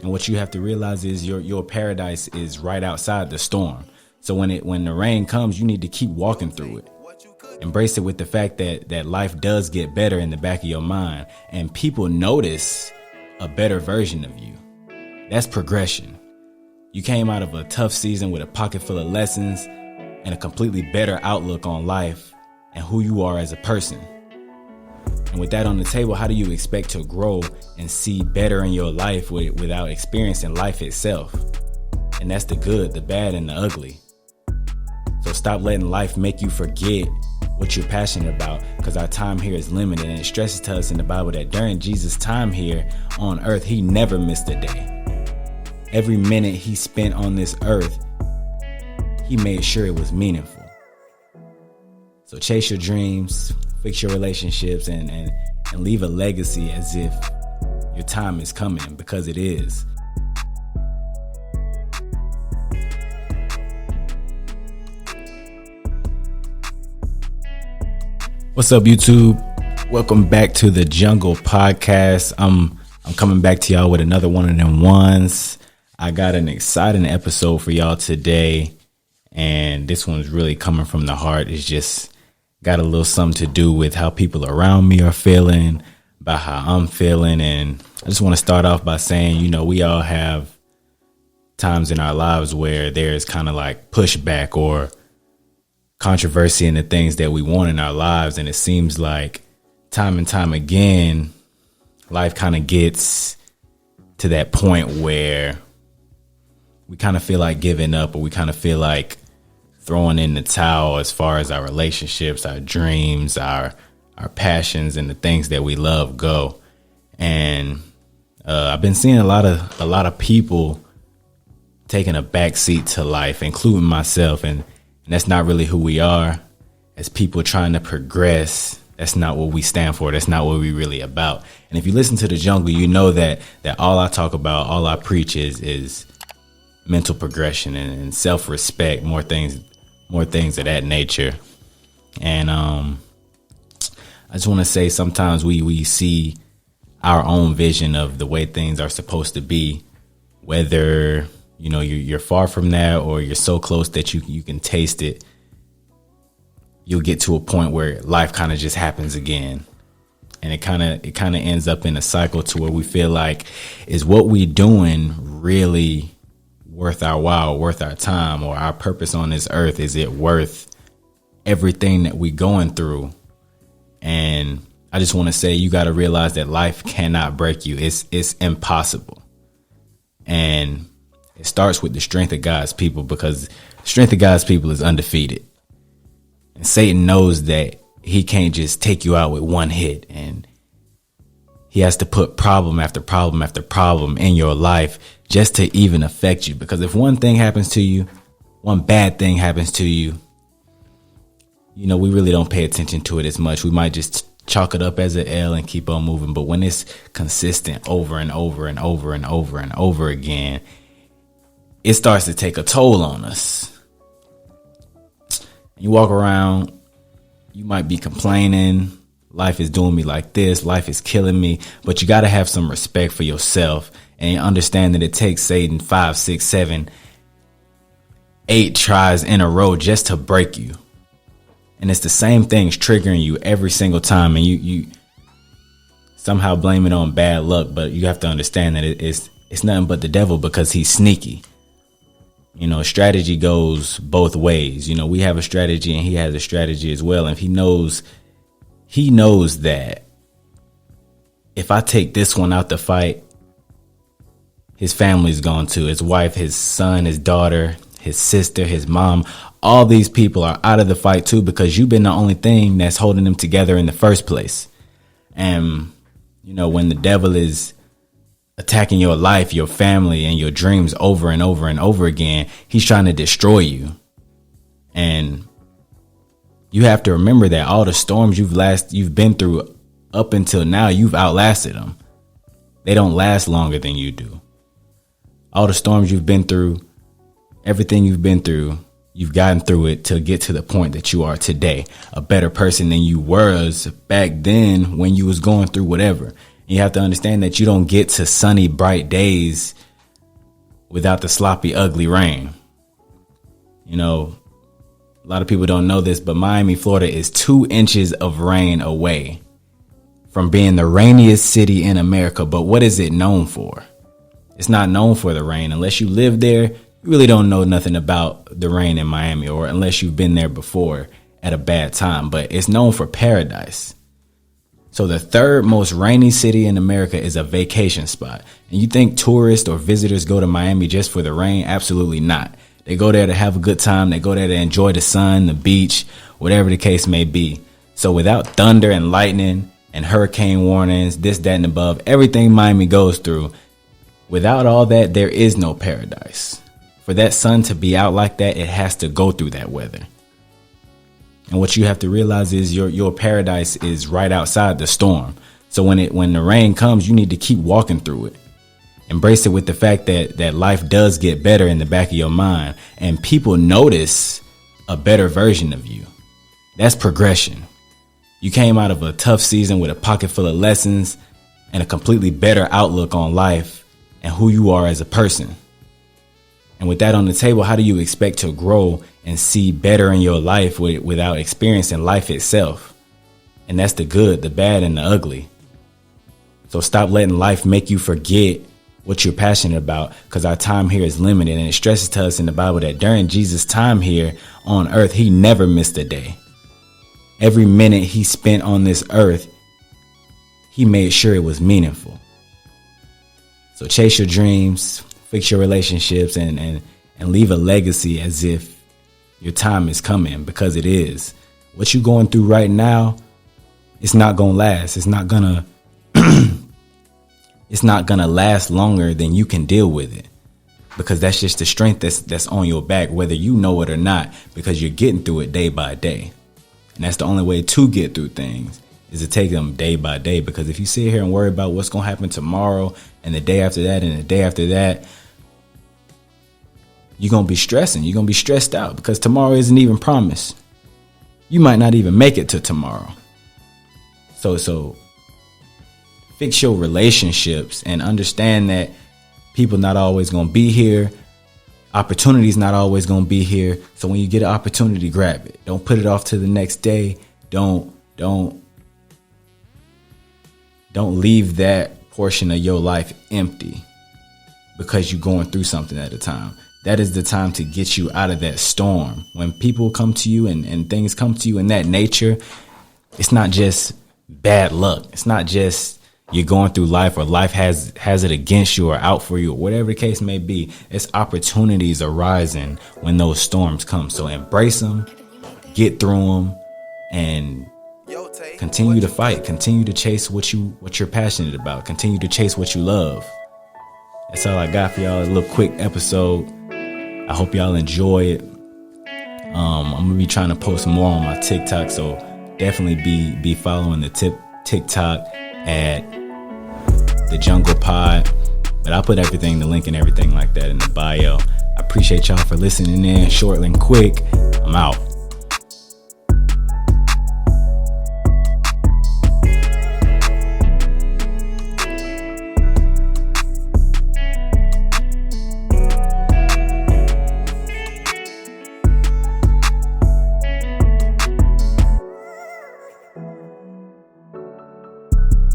And what you have to realize is your paradise is right outside the storm. So when the rain comes, you need to keep walking through it. Embrace it with the fact that life does get better in the back of your mind, and people notice a better version of you. That's progression. You came out of a tough season with a pocket full of lessons and a completely better outlook on life and who you are as a person. And with that on the table, how do you expect to grow and see better in your life without experiencing life itself? And that's the good, the bad, and the ugly. So stop letting life make you forget what you're passionate about, because our time here is limited. And it stresses to us in the Bible that during Jesus' time here on earth, he never missed a day. Every minute he spent on this earth, he made sure it was meaningful. So chase your dreams, fix your relationships, and leave a legacy as if your time is coming, because it is. What's up, YouTube? Welcome back to the Jungle Podcast. I'm coming back to y'all with another one of them ones. I got an exciting episode for y'all today, and this one's really coming from the heart. It's just got a little something to do with how people around me are feeling, about how I'm feeling. And I just want to start off by saying, we all have times in our lives where there's kind of like pushback or controversy in the things that we want in our lives. And it seems like time and time again, life kind of gets to that point where we kind of feel like giving up, or we kind of feel like throwing in the towel as far as our relationships, our dreams, our passions, and the things that we love go. And I've been seeing a lot of people taking a backseat to life, including myself, and that's not really who we are as people trying to progress. That's not what we stand for. That's not what we really about. And if you listen to the Jungle, you know that all I talk about, all I preach is mental progression and self-respect, more things of that nature. And I just want to say, sometimes we see our own vision of the way things are supposed to be, whether you're far from that or you're so close that you can taste it. You'll get to a point where life kind of just happens again, and it kind of ends up in a cycle to where we feel like, is what we doing really worth our while, worth our time, or our purpose on this earth? Is it worth everything that we going through? And I just want to say, you got to realize that life cannot break you. It's impossible. And it starts with the strength of God's people, because the strength of God's people is undefeated. And Satan knows that he can't just take you out with one hit, and he has to put problem after problem after problem in your life just to even affect you. Because if one thing happens to you, one bad thing happens to you, we really don't pay attention to it as much. We might just chalk it up as an L and keep on moving. But when it's consistent over and over and over and over and over again, it starts to take a toll on us. You walk around, you might be complaining, life is doing me like this, life is killing me, but you got to have some respect for yourself and understand that it takes Satan 5, 6, 7, 8 tries in a row just to break you. And it's the same things triggering you every single time, and you somehow blame it on bad luck, but you have to understand that it's nothing but the devil, because he's sneaky. Strategy goes both ways. We have a strategy and he has a strategy as well. And he knows that if I take this one out the fight, his family's gone too. His wife, his son, his daughter, his sister, his mom, all these people are out of the fight too, because you've been the only thing that's holding them together in the first place. And, when the devil is attacking your life, your family, and your dreams over and over and over again, he's trying to destroy you. And you have to remember that all the storms you've been through up until now, you've outlasted them. They don't last longer than you do. All the storms you've been through, everything you've been through, you've gotten through it to get to the point that you are today, a better person than you was back then when you was going through whatever. You have to understand that you don't get to sunny, bright days without the sloppy, ugly rain. You know, a lot of people don't know this, but Miami, Florida is 2 inches of rain away from being the rainiest city in America. But what is it known for? It's not known for the rain. Unless you live there, you really don't know nothing about the rain in Miami, or unless you've been there before at a bad time. But it's known for paradise. So the 3rd most rainy city in America is a vacation spot. And you think tourists or visitors go to Miami just for the rain? Absolutely not. They go there to have a good time. They go there to enjoy the sun, the beach, whatever the case may be. So without thunder and lightning and hurricane warnings, this, that, and above, everything Miami goes through, without all that, there is no paradise. For that sun to be out like that, it has to go through that weather. And what you have to realize is your paradise is right outside the storm. So when the rain comes, you need to keep walking through it. Embrace it with the fact that life does get better in the back of your mind, and people notice a better version of you. That's progression. You came out of a tough season with a pocket full of lessons and a completely better outlook on life and who you are as a person. And with that on the table, how do you expect to grow and see better in your life without experiencing life itself? And that's the good, the bad, and the ugly. So stop letting life make you forget what you're passionate about, because our time here is limited. And it stresses to us in the Bible that during Jesus' time here on earth, he never missed a day. Every minute he spent on this earth, he made sure it was meaningful. So chase your dreams, fix your relationships, and leave a legacy as if your time is coming, because it is. What you're going through right now, it's not going to last. It's not going to it's not going to last longer than you can deal with it, because that's just the strength that's on your back, whether you know it or not, because you're getting through it day by day. And that's the only way to get through things, is to take them day by day. Because if you sit here and worry about what's going to happen tomorrow and the day after that and the day after that, you're going to be stressing. You're going to be stressed out, because tomorrow isn't even promised. You might not even make it to tomorrow. So fix your relationships and understand that people not always going to be here. Opportunities not always going to be here. So when you get an opportunity, grab it. Don't put it off to the next day. Don't leave that portion of your life empty because you're going through something at a time. That is the time to get you out of that storm. When people come to you and things come to you in that nature, it's not just bad luck. It's not just you're going through life, or life has it against you or out for you, or whatever the case may be. It's opportunities arising when those storms come. So embrace them, get through them, and continue to fight. Continue to chase what you're passionate about. Continue to chase what you love. That's all I got for y'all. A little quick episode. I hope y'all enjoy it. I'm gonna be trying to post more on my TikTok, so definitely be following the TikTok at The Jungle Pod. But I'll put everything, the link and everything like that in the bio. I appreciate y'all for listening in. Short and quick. I'm out.